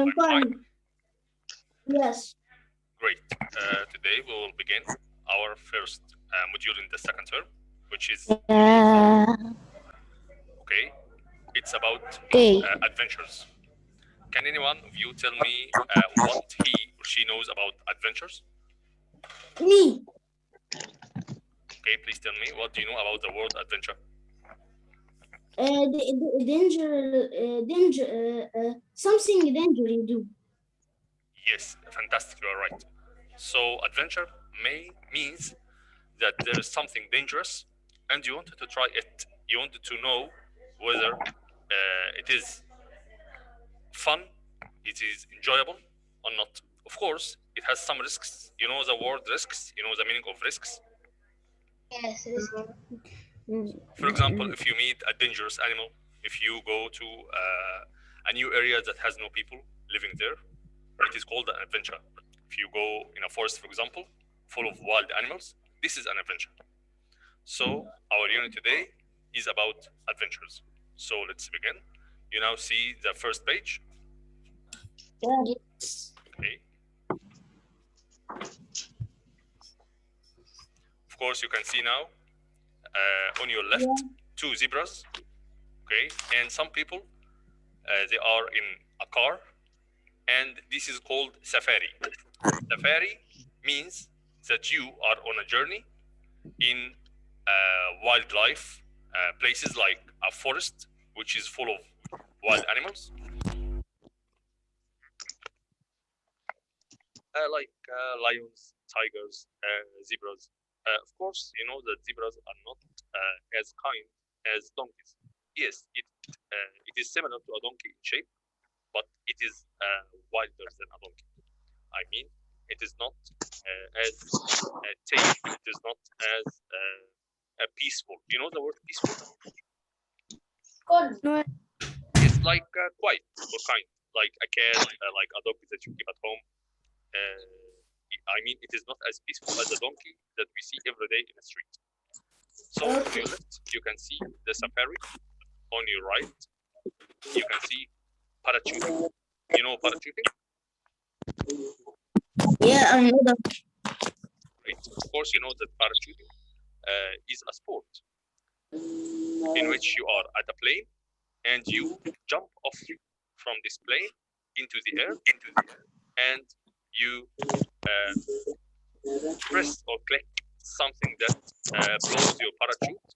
I'm fine. Yes. Great. Today we will begin our first module in the second term, which is okay. It's about Okay. adventures. Can anyone of you tell me what he or she knows about adventures? Me. Okay, please tell me, what do you know about the word adventure? Something danger you do. Yes, fantastic. You are right. So adventure means that there is something dangerous, and you wanted to try it. You wanted to know whether it is fun, it is enjoyable or not. Of course, it has some risks. You know the word risks. You know the meaning of risks. Yes. For example, if you meet a dangerous animal, if you go to a new area that has no people living there, it is called an adventure. If you go in a forest, for example, full of wild animals, this is an adventure. So our unit today is about adventures. So let's begin. You now see the first page. Yes. Okay. Of course, you can see now on your left two zebras. Okay, and some people they are in a car, and this is called safari. Safari means that you are on a journey in wildlife places like a forest, which is full of wild animals, like lions, tigers, zebras. Of course, you know that zebras are not as kind as donkeys. Yes, it is similar to a donkey in shape, but it is wilder than a donkey. I mean, it is not as tame. It is not as peaceful. You know the word peaceful? No. It's like quiet or kind, like a cat, like a dog that you keep at home. I mean, it is not as peaceful as a donkey that we see every day in the street. So on your left, you can see the safari. On your right, you can see parachuting. You know parachuting? Yeah, I know that. Right. Of course, you know that parachuting is a sport in which you are at a plane and you jump off from this plane into the air, and you press or click something that blows your parachute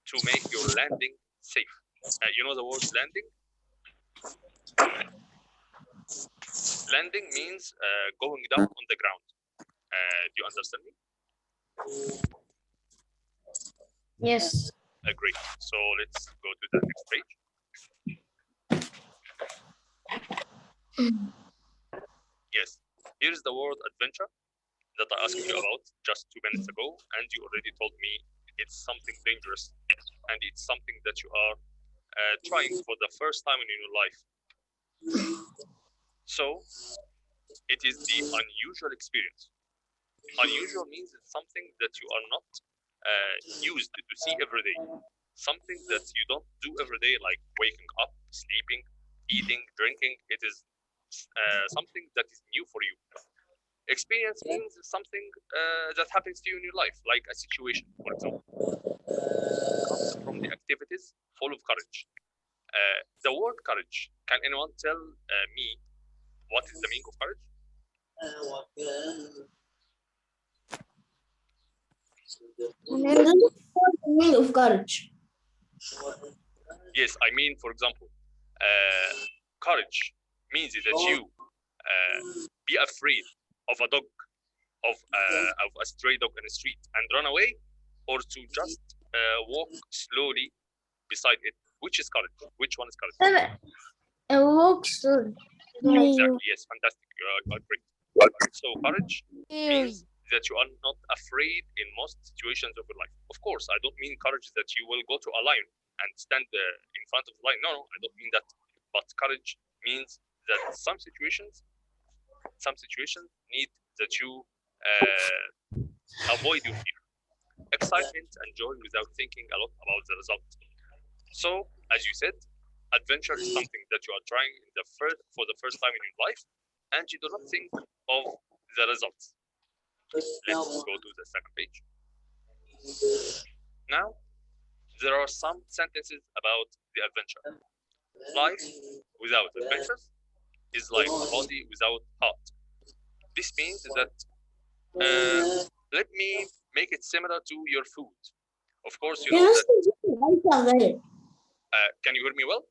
to make your landing safe. You know the word landing? Landing means going down on the ground. Do you understand me? Yes. Great. So let's go to the next page. Yes, here's the word adventure that I asked you about just 2 minutes ago, and you already told me it's something dangerous, and it's something that you are trying for the first time in your life. So it is the unusual experience. Unusual means it's something that you are not used to see every day. Something that you don't do every day, like waking up, sleeping, eating, drinking. It is something that is new for you. Experience means something that happens to you in your life, like a situation, for example. Comes from the activities full of courage. The word courage, can anyone tell me what is the meaning of courage? Meaning of courage. Yes, I mean, for example, courage means that you be afraid of a dog, of a stray dog in the street and run away, or to just walk slowly beside it. Which is courage? Which one is courage? Walk slowly. Exactly. Yes, fantastic. You are great. So courage means that you are not afraid in most situations of your life. Of course, I don't mean courage that you will go to a lion and stand in front of the lion. No, I don't mean that. But courage means that some situations need that you avoid your fear, excitement and joy without thinking a lot about the result. So, as you said, Adventure is something that you are trying for the first time in your life, and you do not think of the results. Let's go to the second page. Now, there are some sentences about the adventure. Life without adventures is like a body without heart. This means that, let me make it similar to your food. Of course, you يا know that. مستر السؤال شغال. Can you hear me well?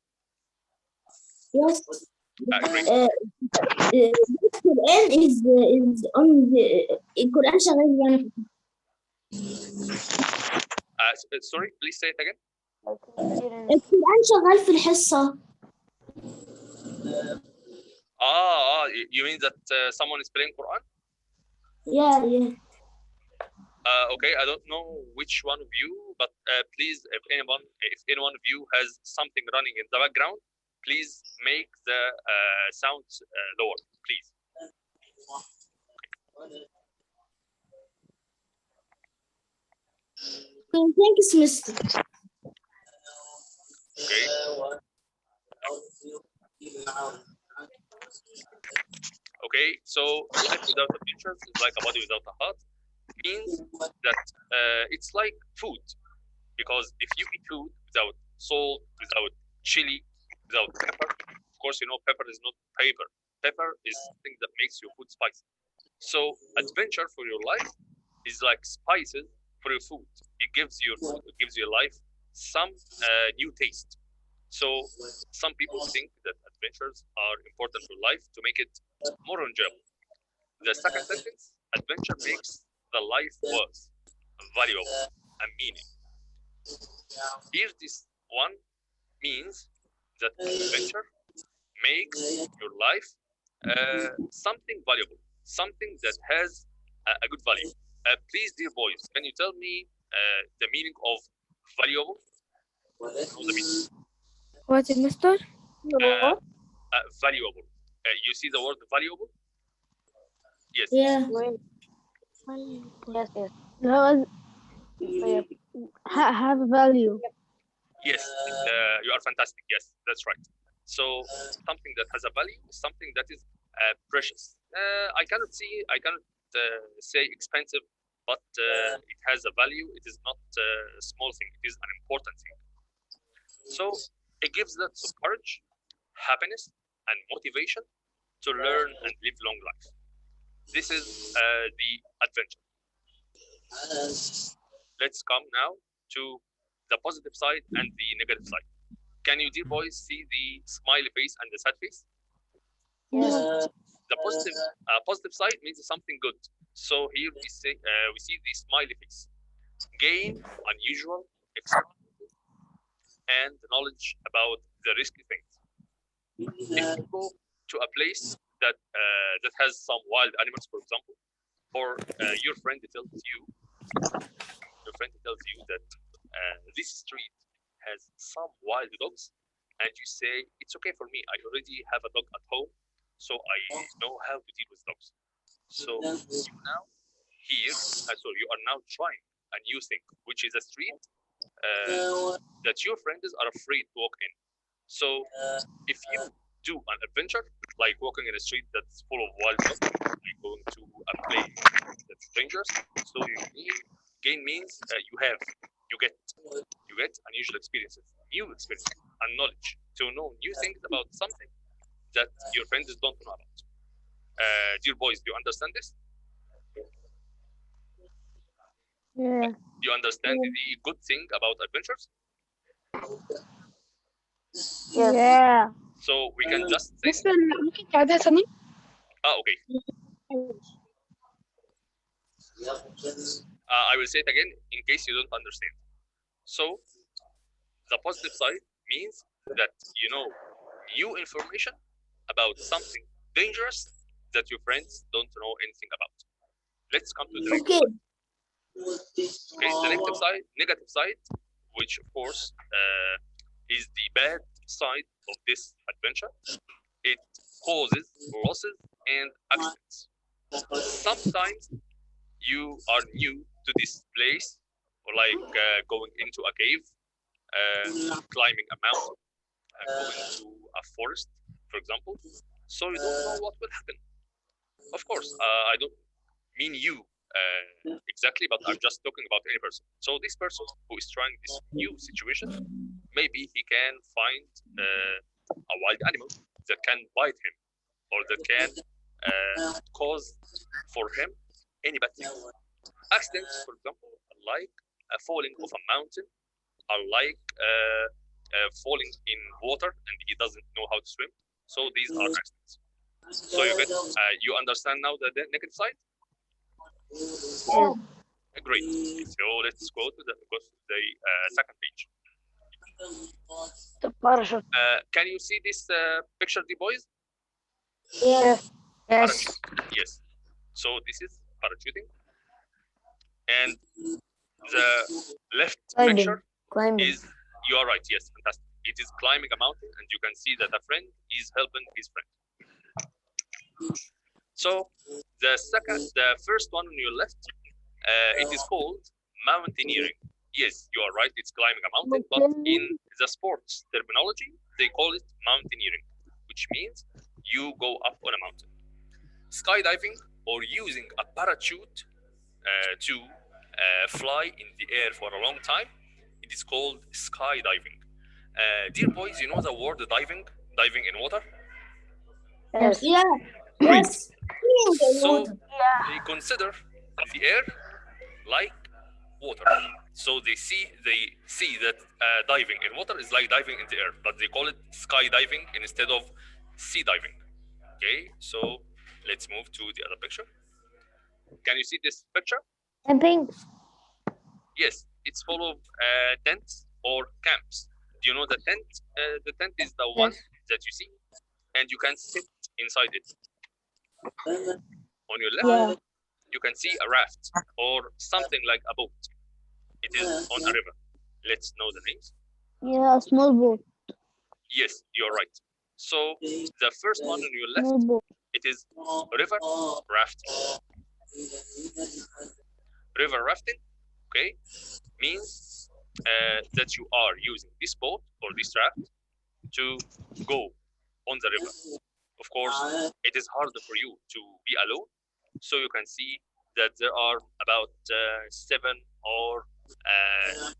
Yes. Great. القرآن is on the القرآن شغال يعني. Sorry, please say it again. القرآن شغال في الحصة. You mean that someone is playing Quran? Yeah. Okay, I don't know which one of you, but please, if anyone of you has something running in the background, please make the sound lower, please. Thanks, Mister. Okay. Okay, so life without adventures is like a body without a heart. Means that it's like food, because if you eat food without salt, without chili, without pepper, of course you know pepper is not paper. Pepper is something that makes your food spicy. So adventure for your life is like spices for your food. It gives your life some new taste. So some people think that adventures are important for life to make it more enjoyable. The second sentence, adventure makes the life worth, valuable, and meaning. Here, this one means that adventure makes your life something valuable, something that has a good value. Please, dear boys, can you tell me the meaning of valuable? Know the meaning. What, Mister? Valuable. You see the word valuable? Yes. Yeah. Yes. Have value. Yes, you are fantastic. Yes, that's right. So something that has a value is something that is precious. I cannot say expensive, but it has a value. It is not a small thing. It is an important thing. So it gives lots of courage, happiness, and motivation to learn and live long life. This is the adventure. Let's come now to the positive side and the negative side. Can you, dear boys, see the smiley face and the sad face? The positive side means something good. So here we see the smiley face. Gain unusual experiences and knowledge about the risky things. If you go to a place that has some wild animals, for example, or your friend tells you that this street has some wild dogs, and you say, it's okay for me, I already have a dog at home, so I know how to deal with dogs. So you are now trying a new thing, which is a street that your friends are afraid to walk in. So if you do an adventure, like walking in a street that's full of wild dogs, like going to a place that's dangerous, so gain means you get unusual experiences, new experiences, and knowledge to know new things about something that your friends don't know about. Dear boys, do you understand this? Yeah. Do you understand the good thing about adventures? Yeah. So we can just say, مستر ممكن تعيدها ثانية؟ okay. I will say it again in case you don't understand. So the positive side means that you know new information about something dangerous that your friends don't know anything about. Let's come to the Okay. the negative side, which of course is the bad side of this adventure. It causes losses and accidents. Sometimes you are new to this place, or like going into a cave, climbing a mountain, going to a forest, for example, so you don't know what will happen. Of course, I don't mean you exactly, but I'm just talking about any person. So this person who is trying this new situation, maybe he can find a wild animal that can bite him or that can cause for him any bad things. Accidents, for example, like falling off a mountain, are like falling in water and he doesn't know how to swim. So these are accidents. So you understand now the negative side? Yeah. Great. So let's go to the second page. The parachute. Can you see this picture, the boys? Yeah. Yes. Yes. So this is parachuting, and the left picture Climbing. is, you are right, yes, fantastic. It is climbing a mountain, and you can see that a friend is helping his friend. So the first one on your left, it is called mountaineering. Yes, you are right, it's climbing a mountain, but in the sports terminology, they call it mountaineering, which means you go up on a mountain. Skydiving, or using a parachute to fly in the air for a long time, it is called skydiving. Dear boys, you know the word diving in water? Yes. Yeah. Great. Yes. Being in So water. they consider the air like water. So they see that diving in water is like diving in the air, but they call it skydiving instead of sea diving. Okay, so let's move to the other picture. Can you see this picture? Camping. Yes, it's full of tents or camps. Do you know the tent? The tent is the one that you see, and you can sit inside it. On your left, you can see a raft or something like a boat. It is on a river. Let's know the names. Yeah, small boat. Yes, you're right. So the first one on your left, Small boat. it is river rafting. River rafting, okay, means that you are using this boat or this raft to go on the river. Of course, it is harder for you to be alone, so you can see that there are about 7 or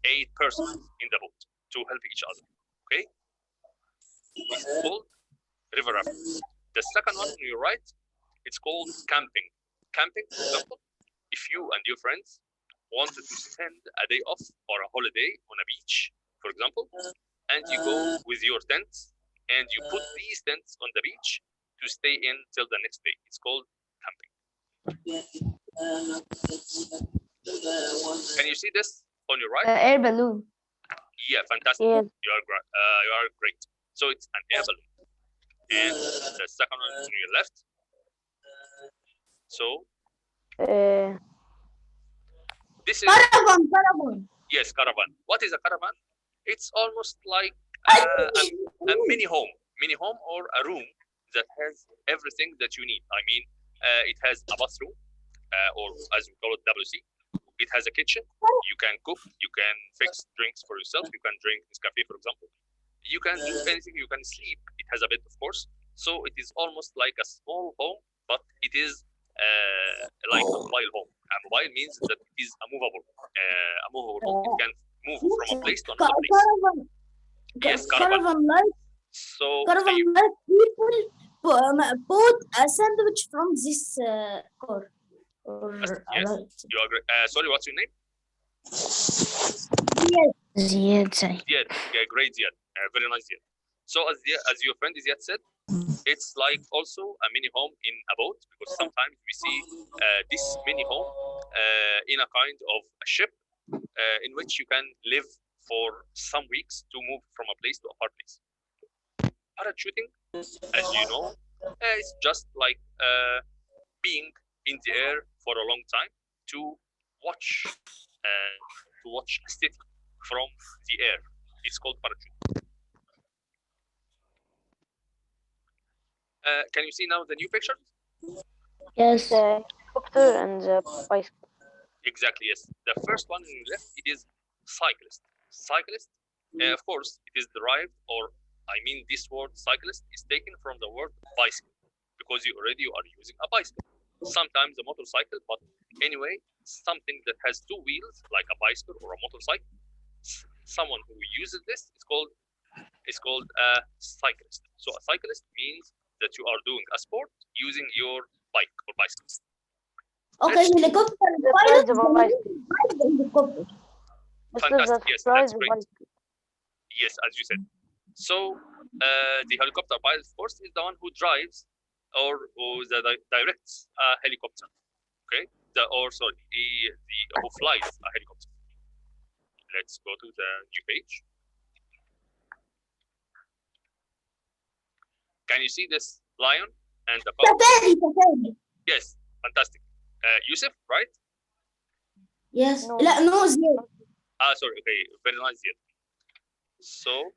8 persons in the boat to help each other. Okay, this is called river rafting. The second one on your right, it's called camping. Camping, for example, if you and your friends wanted to spend a day off or a holiday on a beach, for example, and you go with your tents and you put these tents on the beach to stay in till the next day. It's called camping. Can you see this on your right? Air balloon. Yeah, fantastic. Yes. You are great. So it's an air balloon. And the second one on your left. So this is Caravan. yes, caravan. What is a caravan? It's almost like a mini home or a room that has everything that you need. I mean, it has a bathroom, or as we call it, WC. It has a kitchen. You can cook. You can fix drinks for yourself. You can drink Nescafe, for example. You can do anything. You can sleep. It has a bed, of course. So it is almost like a small home, but it is like a mobile home. A mobile means that it is a movable home. It can move from a place to another place. Caravan. Yes, caravan. Caravan like So people bought a sandwich from this car. Or yes, you agree. Sorry, what's your name? Yes. Ziad. Yeah, great, Ziad. Very nice, Ziad. So as your friend Ziad said, it's like also a mini home in a boat, because sometimes we see this mini home in a kind of a ship in which you can live for some weeks to move from a place to a far place. Parachuting, as you know, is just like being in the air for a long time to watch a city from the air. It's called parachute. Can you see now the new picture? Yes. The helicopter and the bicycle. Exactly, yes. The first one on the left, it is cyclist. Cyclist, of course, it is derived or I mean, this word cyclist is taken from the word bicycle because you are using a bicycle. Sometimes a motorcycle, but anyway, something that has two wheels like a bicycle or a motorcycle. Someone who uses this is called a cyclist. So a cyclist means that you are doing a sport using your bike or bicycle. Okay, helicopter The pilot price of a bicycle. drives the helicopter. Fantastic. Yes, Price that's of great. bicycle. Yes, as you said. So the helicopter pilot, of course, is the one who drives or directs a helicopter. Okay, who flies a helicopter. Let's go to the new page. Can you see this lion and the cow? Safari. Yes, fantastic. Yusuf, right? Yes. No. لا no zero. Sorry. Okay, very nice, Ziad. So,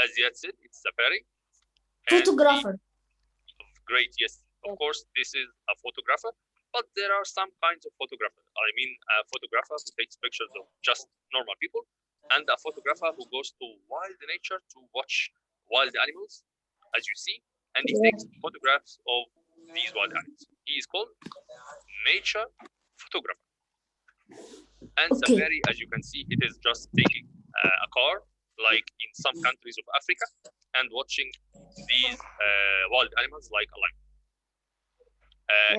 as Ziad said, it's safari. Photographer. Great, yes. Of course, this is a photographer, but there are some kinds of photographers. I mean, a photographer who takes pictures of just normal people, and a photographer who goes to wild nature to watch wild animals, as you see, and he takes photographs of these wild animals. He is called nature photographer. And safari, as you can see, it is just taking a car, like in some countries of Africa, and watching these wild animals like a lion.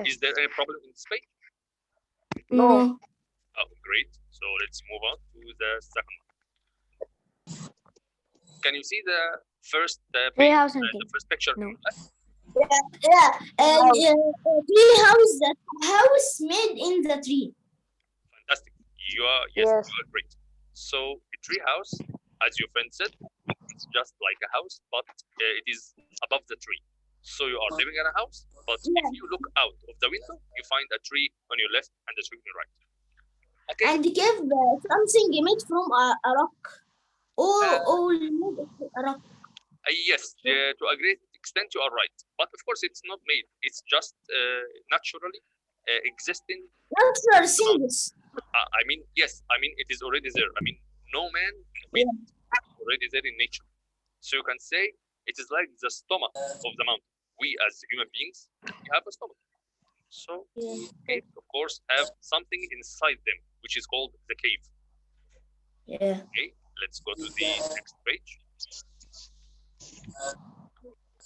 Is there any problem in this page? No. Oh, great. So let's move on to the second one. Can you see the first page, the first picture on your left? Yeah. Tree house. That house made in the tree. Fantastic. You are great. So a tree house, as your friend said, it's just like a house, but it is above the tree. So you are living in a house, but if you look out of the window, you find a tree on your left and a tree on your right. Okay. And give something made from a rock. All made of a rock. Yes, to a great extent you are right. But of course it's not made. It's just naturally existing. Natural things. I mean, yes. I mean, it is already there. I mean, no man made it. It's already there in nature. So you can say it is like the stomach of the mountain. We as human beings, we have a stomach. So caves, of course, have something inside them, which is called the cave. Yeah. Okay, let's go to the next page.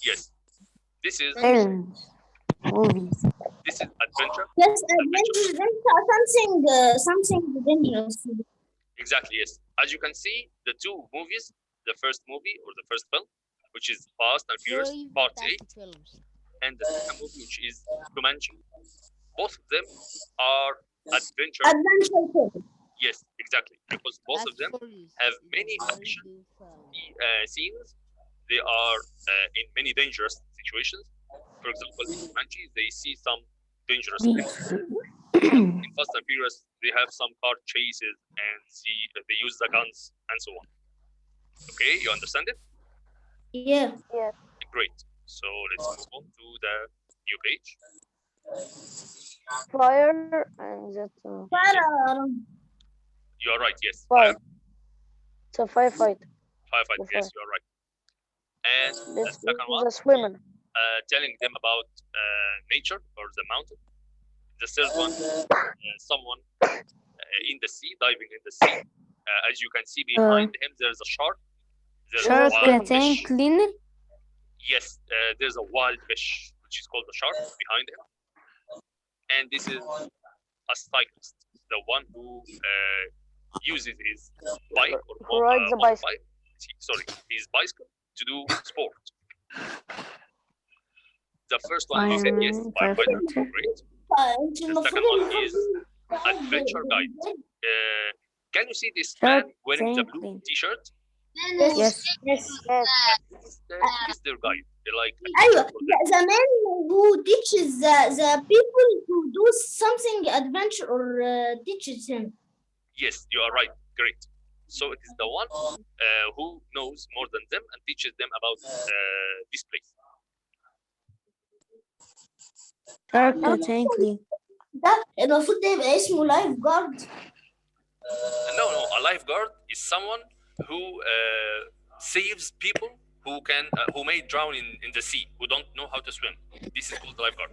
Yes, this is movies. This is adventure. Yes, adventure. Something dangerous. Exactly, yes. As you can see, the two movies, the first movie or the first film, which is Fast and Furious Part 8, and the second movie, which is Jumanji. Both of them are adventure. Yes, exactly. Because both of them have many action scenes. They are in many dangerous situations. For example, in Jumanji, they see some dangerous things. In Fast and Furious, they have some car chases and they use the guns and so on. Okay, you understand it? Yeah. Great. So let's move on to the new page. Fire and that. You are right. Yes. Fire. It's a firefight. Firefight. Yes, you are right. And the second one, the swimmer. Telling them about nature or the mountain. The third one, someone in the sea, diving in the sea. As you can see behind him, there's a shark. There's Shark a wild tank fish. cleaner? Yes, there's a wild fish, which is called the shark, behind him. And this is a cyclist, the one who uses his bike or rides a bicycle. his bicycle to do sport. The first one is yes, firefighter, great. The second one is adventure guide. Can you see this man wearing the blue T-shirt? Yes. Yes. Is their guide. They're like the man who teaches the people to do something adventure or teaches him. Yes, you are right. Great. So it is the one who knows more than them and teaches them about this place. Shark tank cleaner. ده المفروض ده يبقى اسمه لايف جارد. No, a lifeguard is someone who saves people who may drown in the sea, who don't know how to swim. This is called lifeguard.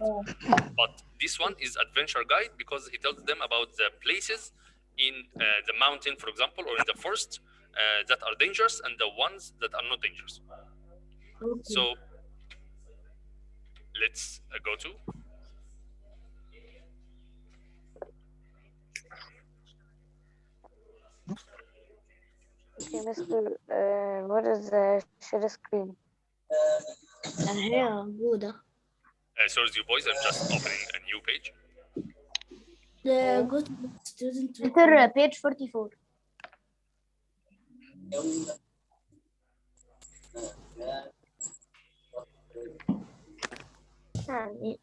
But this one is adventure guide because he tells them about the places in the mountain, for example, or in the forest that are dangerous and the ones that are not dangerous. So let's go to. Okay, Mr. What is the share screen? هي موجودة. Sorry, you boys, I'm just opening a new page. Go to student. Enter page 44. يعني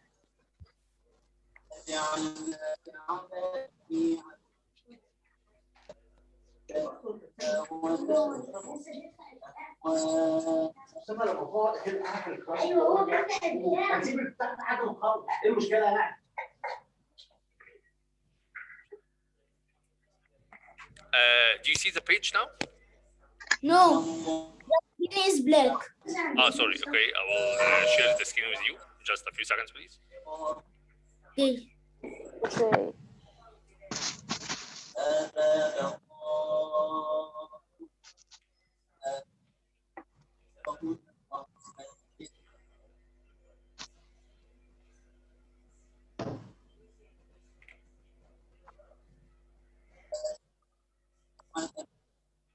Do you see the page now? No, the screen is black. Sorry. Okay, I will share the screen with you. Just a few seconds, please. Okay. Okay.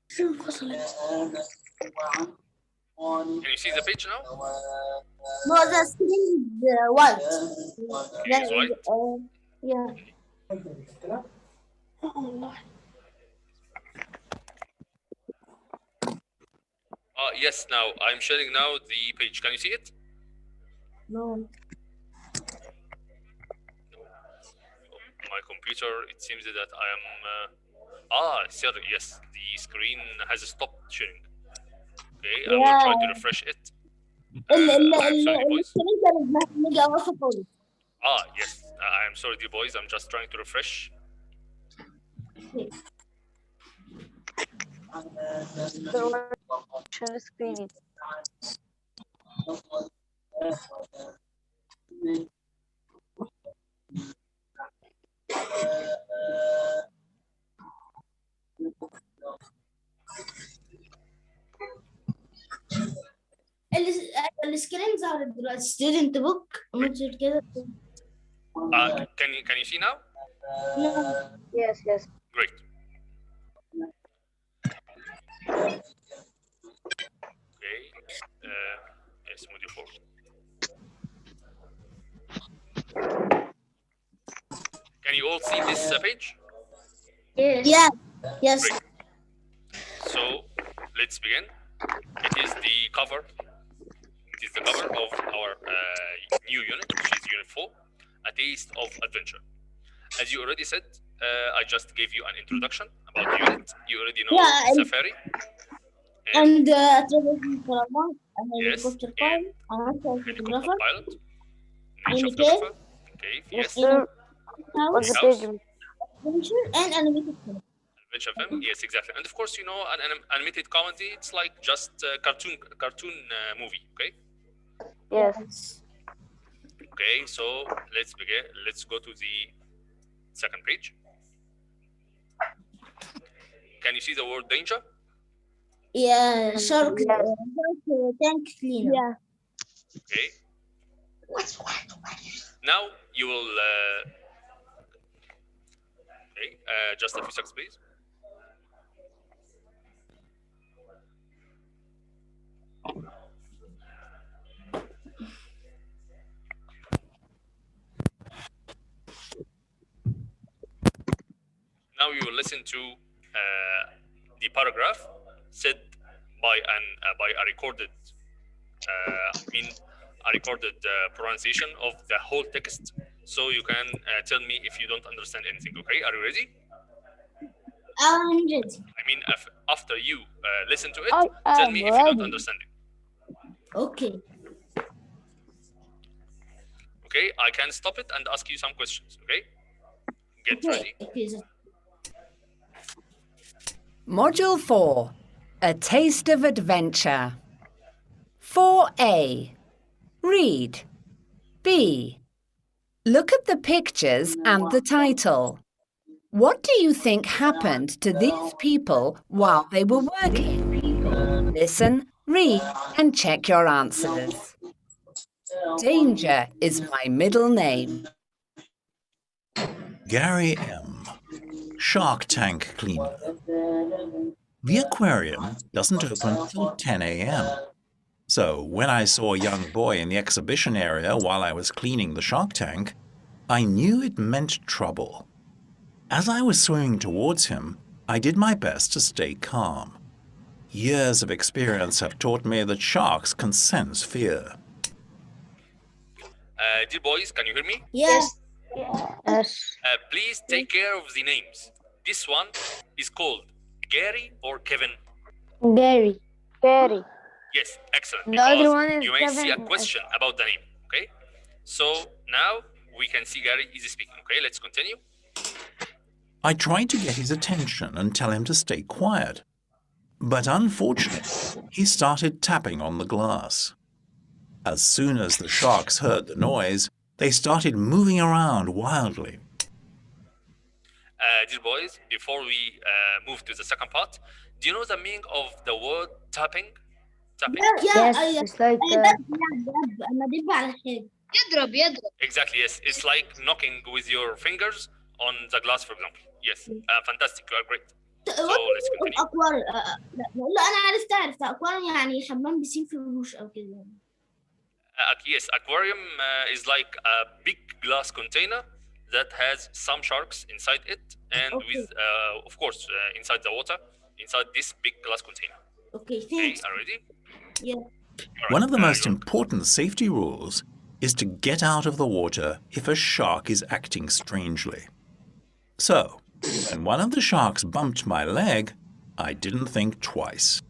شو انفصلت؟ Can you see the page now? No, the screen is white. Okay, it's white. Yeah. Yes, now I'm sharing now the page. Can you see it? No. My computer, it seems that I am. Sorry, yes, the screen has stopped sharing. Okay, I will try to refresh it. I'm sorry, boys. Yes, I'm sorry, dear boys. I'm just trying to refresh. Share screen. السكرين ظهرت دلوقتي ستودنت بوك مش كده. Can you see now? Yes, yes. Great. Okay. Yes, module 4. Can you all see this page? Yes. Yeah. Yes. Great. So let's begin. It is the cover. It is the cover of our new unit, which is Unit 4, A Taste of Adventure. As you already said, I just gave you an introduction about the unit. You already know Safari. And yes, helicopter and pilot, helicopter pilot, and nature photographer, cave, yes, What's the house, page? adventure, and animated film. adventure film, yes, exactly. And of course, you know, an animated comedy, it's like just a cartoon movie, okay? Yes. Okay, so let's begin. Let's go to the second page. Can you see the word danger? Yeah, shark, Yes. tank cleaner. Yeah. Okay. Now you will. Okay, just a few seconds, please. Now you will listen to the paragraph said by a recorded pronunciation of the whole text, so you can tell me if you don't understand anything. Okay, are you ready? I'm ready. I mean, after you listen to it, tell me if you don't understand it. Okay. Okay, I can stop it and ask you some questions. Okay, get ready. Module 4, A Taste of Adventure. 4A. Read. B. Look at the pictures and the title. What do you think happened to these people while they were working? Listen, read, and check your answers. Danger is my middle name. Gary M. Shark tank cleaner. The aquarium doesn't open till 10 a.m. So when I saw a young boy in the exhibition area while I was cleaning the shark tank, I knew it meant trouble. As I was swimming towards him, I did my best to stay calm. Years of experience have taught me that sharks can sense fear. Dear boys, can you hear me? Yes. Yes. Please take care of the names. This one is called Gary or Kevin? Gary. Gary. Yes, excellent. The other Because one is you may see a Kevin. question about the name, okay? So now we can see Gary is speaking, okay? Let's continue. I tried to get his attention and tell him to stay quiet. But unfortunately, he started tapping on the glass. As soon as the sharks heard the noise, they started moving around wildly. Dear boys, before we move to the second part, do you know the meaning of the word tapping? Tapping? Yes, it's like أنا دب على الحاجة. يضرب Exactly, yes. It's like knocking with your fingers on the glass, for example. Yes, fantastic. You are great. So let's continue. أكوار لا أنا عرفت أكوار يعني حمام بيسين في الروش أو كده. Yes, aquarium is like a big glass container that has some sharks inside it, and with, of course, inside the water, inside this big glass container. Okay, Okay, thanks. are you ready? Yeah. All right, One of the most you're- important safety rules is to get out of the water if a shark is acting strangely. So, when one of the sharks bumped my leg, I didn't think twice.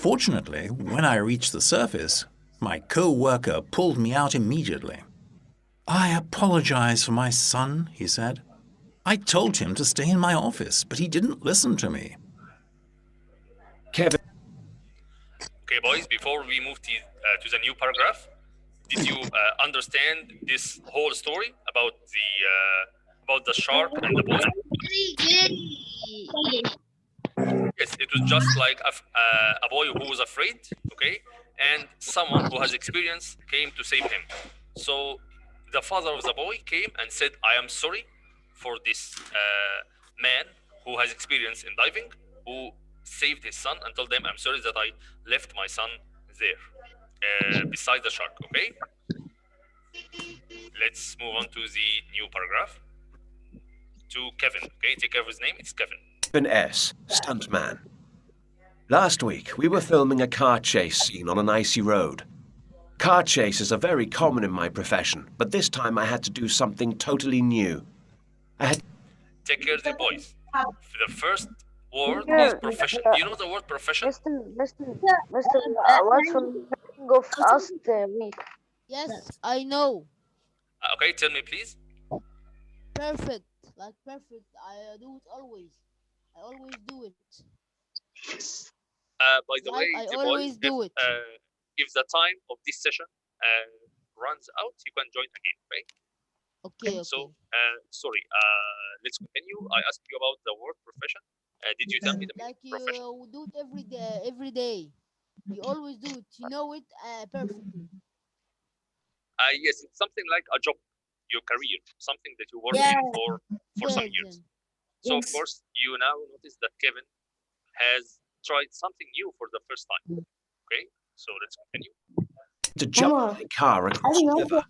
Fortunately, when I reached the surface, my co-worker pulled me out immediately. I apologize for my son, he said. I told him to stay in my office, but he didn't listen to me. Kevin. Okay, boys, before we move to the new paragraph, did you understand this whole story about the shark and the boy? Yes, it was just like a boy who was afraid, okay, and someone who has experience came to save him. So the father of the boy came and said, I am sorry for this man who has experience in diving, who saved his son, and told them, I'm sorry that I left my son there, beside the shark, okay? Let's move on to the new paragraph. To Kevin, okay? Take care of his name, it's Kevin. Kevin S., stuntman. Last week, we were filming a car chase scene on an icy road. Car chases are very common in my profession, but this time I had to do something totally new. Take care of the boys. The first word is profession. Do you know the word profession? Listen. What's from the beginning of us week? Yes, I know. Okay, tell me please. Perfect. Like perfect. I do it always. I always do it. By the Like, way, I the always boys, do it. if the time of this session runs out, you can join again, okay? Okay. So, sorry, let's continue. I asked you about the word profession. Did you tell me the Like you profession? do it every day. Every day. You always do it. You know it perfectly. Yes, it's something like a job, your career, something that you work Yeah. in for some years. So, of Yes. course, you now notice that Kevin has tried something new for the first time. Okay, so let's continue. To jump my car across the river.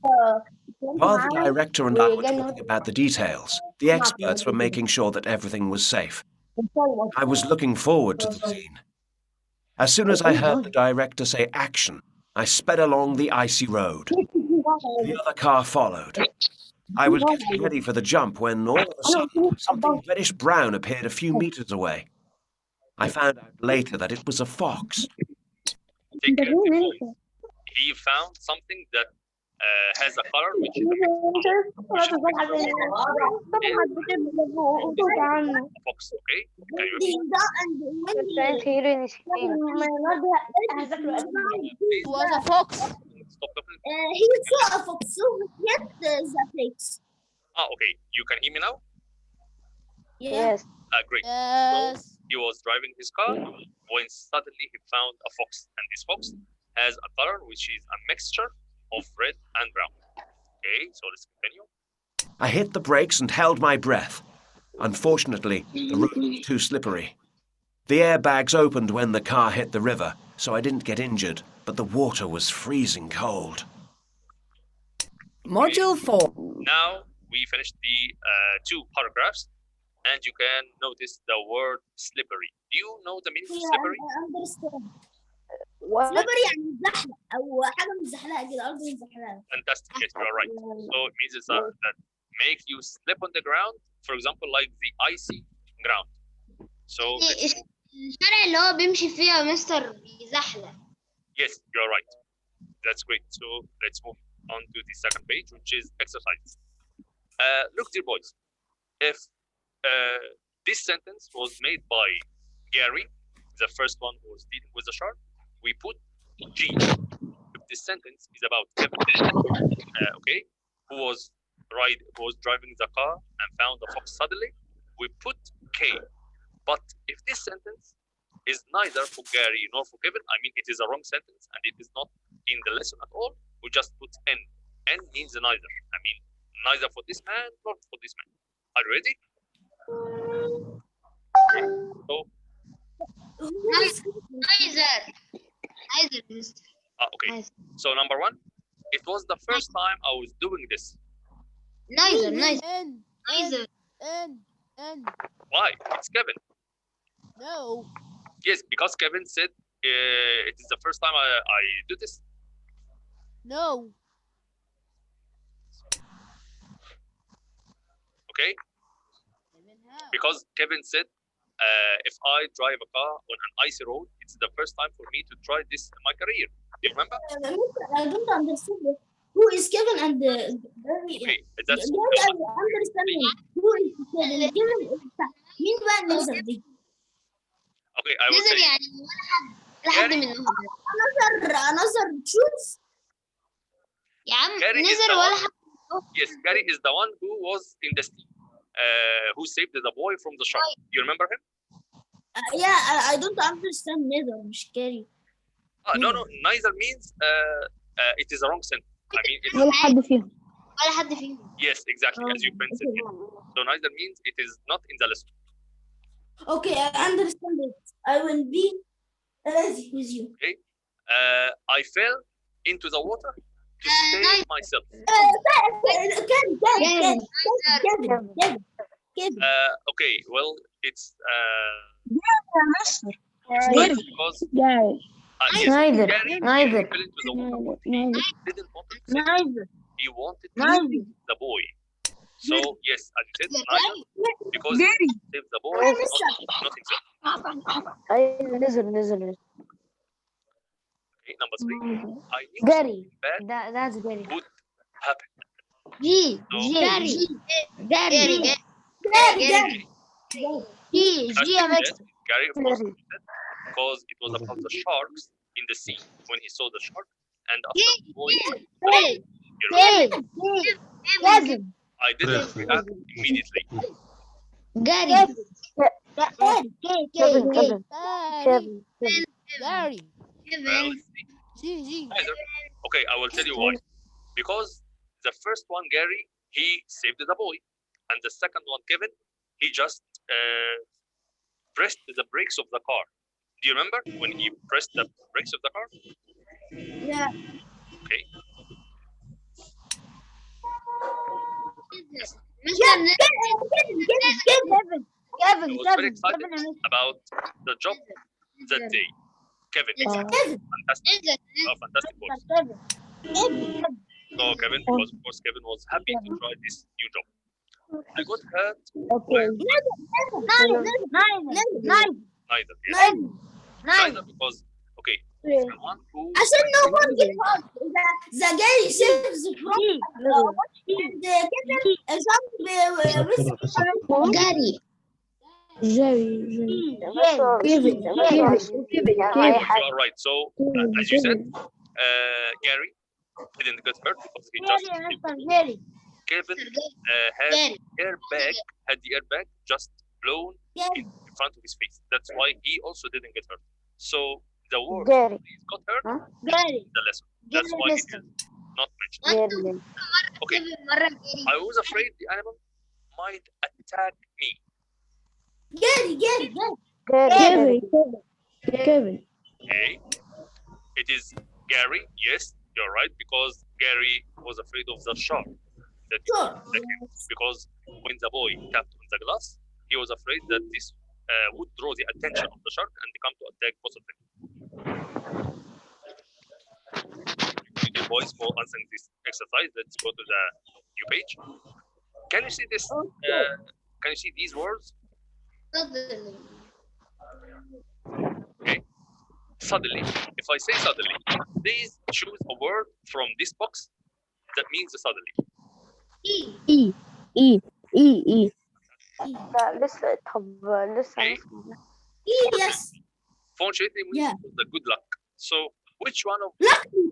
While the director and I were talking about the details, the experts were making sure that everything was safe. I was looking forward to the scene. As soon as I heard the director say action, I sped along the icy road. The other car followed. I was getting ready for the jump when all of a sudden something reddish brown appeared a few meters away. I found out later that it was a fox. Take care of the boys. He found something that has a color which is a mixture of a fox. Okay, can you repeat? It was a fox. Stop talking. He saw a fox, so he hit the flakes. Okay, you can hear me now. Yeah. Great. Yes. He was driving his car when suddenly he found a fox, and this fox has a color which is a mixture of red and brown. Okay, so let's continue. I hit the brakes and held my breath. Unfortunately, the road was too slippery. The airbags opened when the car hit the river, so I didn't get injured, but the water was freezing cold. Module 4. Now we finished the 2 paragraphs, and you can notice the word slippery. Do you know the meaning of slippery? I understand. What? slippery يعني مزحلق أو حاجة مزحلقة كده أرض مزحلقة. Fantastic, yes, you are right. So it means it's that make you slip on the ground, for example, like the icy ground. So الشارع اللي هو بيمشي فيها مستر بيزحلق. yes, you are right. That's great. So let's move on to the second page, which is exercise. Look, dear boys, if this sentence was made by Gary, the first one who was dealing with the shark, we put G. If this sentence is about Kevin, okay, who was driving the car and found a fox suddenly, we put K. But if this sentence is neither for Gary nor for Kevin, I mean it is a wrong sentence and it is not in the lesson at all, we just put N. N means neither. I mean neither for this man nor for this man. Are you ready? So Neither, mister. okay. So number 1, it was the first time I was doing this. Neither. N. Why? It's Kevin. No. Yes, because Kevin said it is the first time I do this. No. Okay, because Kevin said if I drive a car on an icy road, it's the first time for me to try this in my career. Do you remember? I don't understand it. Who is Kevin and Gary? Okay, that's Gary, I understand him. Who is Kevin? Kevin is مين بقى النظر دي؟ Okay, I will نزل say يعني ولا حد منهم. another choose. يا عم Gary is نزل the ولا one. حد. Yes, Gary is the one who was in the sea, who saved the boy from the shark. You remember him? Yeah, I don't understand neither مش Gary. No, neither means it is a wrong sentence. I mean, it's, ولا حد فيهم. yes, exactly, as you said. So neither means it is not in the lesson. Okay, I understand it. I will be ready with you. Okay, I fell into the water to save myself. Kevin. Okay, well, it's Gary. because Gary. yes, Neither. Gary Neither. fell into the water. Neither. He didn't want to save him. He wanted to save the boy. So yes, as you said, neither, because he saved the boy, not himself. نزل. Okay, number 3, I knew Gary. something bad That's Gary. would happen. Gary. Gary, of course, said, because it was about the sharks in the sea when he saw the shark, and after the boy, I didn't react immediately. Gary. Well, G. neither. Okay, I will tell you why. Because the first one, Gary, he saved the boy, and the second one, Kevin, he just pressed the brakes of the car. Do you remember when he pressed the brakes of the car? Yeah. Okay. I was very excited about the job that day. Kevin, fantastic boy. So Kevin, because of course Kevin was happy to try this new job. I got hurt. Neither. Yes. Neither because, okay, the one who عشان no one get hurt. The guy saves from and كده jump with جري you are right. So as you said, Gary didn't get hurt because he just Kevin had the airbag just blown in front of his face. That's why he also didn't get hurt. So the word he got hurt the lesson. That's why it is not mentioned. Okay. I was afraid the animal might attack me. Gary. Okay. It is Gary. Yes, you're right, because Gary was afraid of the shark that he would attack him. Because when the boy tapped on the glass, he was afraid that this would draw the attention of the shark and come to attack both of them. Thank you, boys, for answering this exercise. Let's go to the new page. Can you see this? Can you see these words? Okay. Suddenly, if I say suddenly, please choose a word from this box that means suddenly. لا لسه طب لسه Okay. Yes. Fortunately, Yeah. the good luck. So, which one of Lucky.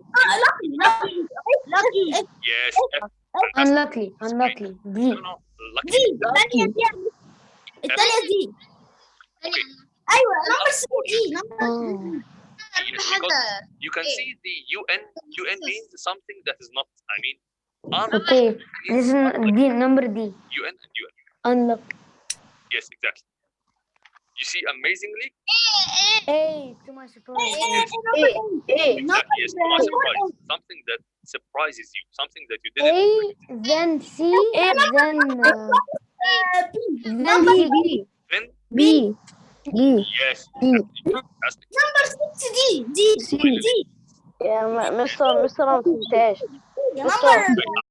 yes? Unlucky. No, lucky. الثانية دي. Okay. أيوة number 3 دي. Because you can see the UN. UN means something that is not. I mean, Okay. This is number D. UN and UN. Unlucky. Yes, exactly. You see, amazingly. To my surprise. Exactly. Yes, to my surprise. Something that surprises you. Something that you didn't. Then C, then Then B. yes. Fantastic. number 6 دي. يا مستر أنا ما فهمتهاش. يا مستر number